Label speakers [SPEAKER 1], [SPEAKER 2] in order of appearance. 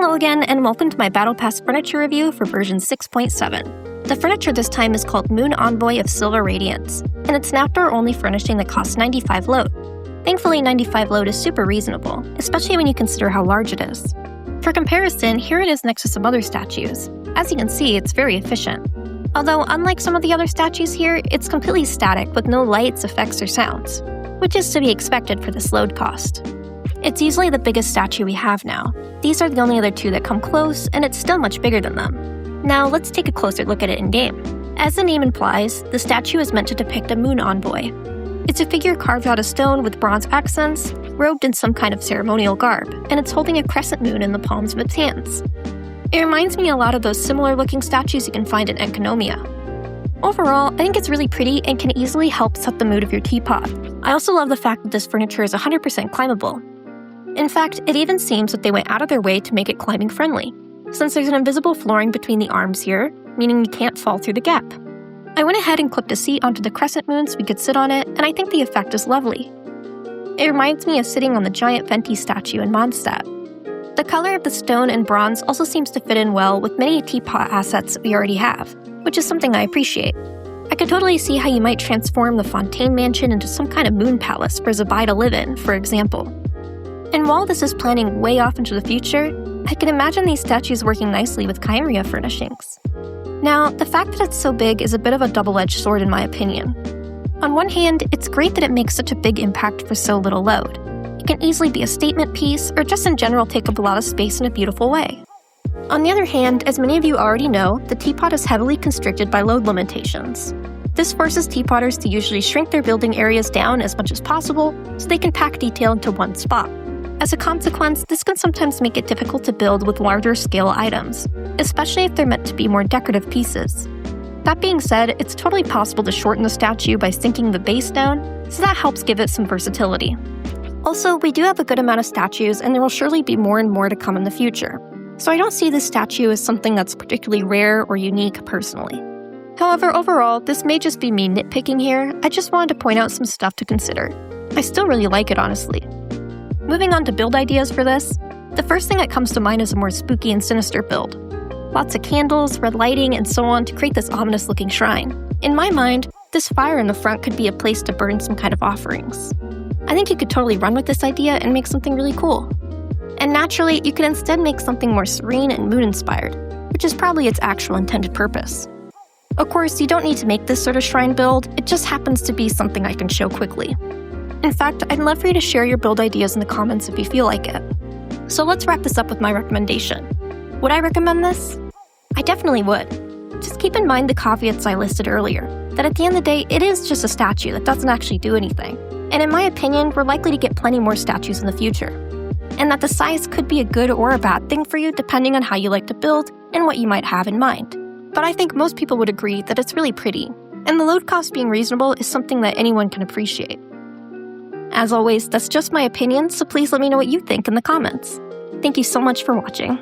[SPEAKER 1] Hello again, and welcome to my Battle Pass furniture review for version 6.7. The furniture this time is called Moon Envoy of Silver Radiance, and it's an outdoor-only furnishing that costs 95 load. Thankfully, 95 load is super reasonable, especially when you consider how large it is. For comparison, here it is next to some other statues. As you can see, it's very efficient. Although, unlike some of the other statues here, it's completely static with no lights, effects, or sounds, which is to be expected for this load cost. It's easily the biggest statue we have now. These are the only other two that come close, and it's still much bigger than them. Now, let's take a closer look at it in-game. As the name implies, the statue is meant to depict a moon envoy. It's a figure carved out of stone with bronze accents, robed in some kind of ceremonial garb, and it's holding a crescent moon in the palms of its hands. It reminds me a lot of those similar-looking statues you can find in Enconomia. Overall, I think it's really pretty and can easily help set the mood of your teapot. I also love the fact that this furniture is 100% climbable. In fact, it even seems that they went out of their way to make it climbing friendly, since there's an invisible flooring between the arms here, meaning you can't fall through the gap. I went ahead and clipped a seat onto the crescent moon so we could sit on it, and I think the effect is lovely. It reminds me of sitting on the giant Venti statue in Mondstadt. The color of the stone and bronze also seems to fit in well with many teapot assets we already have, which is something I appreciate. I could totally see how you might transform the Fontaine Mansion into some kind of moon palace for Zabai to live in, for example. And while this is planning way off into the future, I can imagine these statues working nicely with Kymria furnishings. Now, the fact that it's so big is a bit of a double-edged sword in my opinion. On one hand, it's great that it makes such a big impact for so little load. It can easily be a statement piece, or just in general take up a lot of space in a beautiful way. On the other hand, as many of you already know, the teapot is heavily constricted by load limitations. This forces teapotters to usually shrink their building areas down as much as possible so they can pack detail into one spot. As a consequence, this can sometimes make it difficult to build with larger scale items, especially if they're meant to be more decorative pieces. That being said, it's totally possible to shorten the statue by sinking the base down, so that helps give it some versatility. Also, we do have a good amount of statues, and there will surely be more and more to come in the future, so I don't see this statue as something that's particularly rare or unique personally. However, overall, this may just be me nitpicking here. I just wanted to point out some stuff to consider. I still really like it, honestly. Moving on to build ideas for this, the first thing that comes to mind is a more spooky and sinister build. Lots of candles, red lighting, and so on to create this ominous-looking shrine. In my mind, this fire in the front could be a place to burn some kind of offerings. I think you could totally run with this idea and make something really cool. And naturally, you could instead make something more serene and moon-inspired, which is probably its actual intended purpose. Of course, you don't need to make this sort of shrine build, it just happens to be something I can show quickly. In fact, I'd love for you to share your build ideas in the comments if you feel like it. So let's wrap this up with my recommendation. Would I recommend this? I definitely would. Just keep in mind the caveats I listed earlier, that at the end of the day, it is just a statue that doesn't actually do anything. And in my opinion, we're likely to get plenty more statues in the future. And that the size could be a good or a bad thing for you depending on how you like to build and what you might have in mind. But I think most people would agree that it's really pretty, and the load cost being reasonable is something that anyone can appreciate. As always, that's just my opinion, so please let me know what you think in the comments. Thank you so much for watching.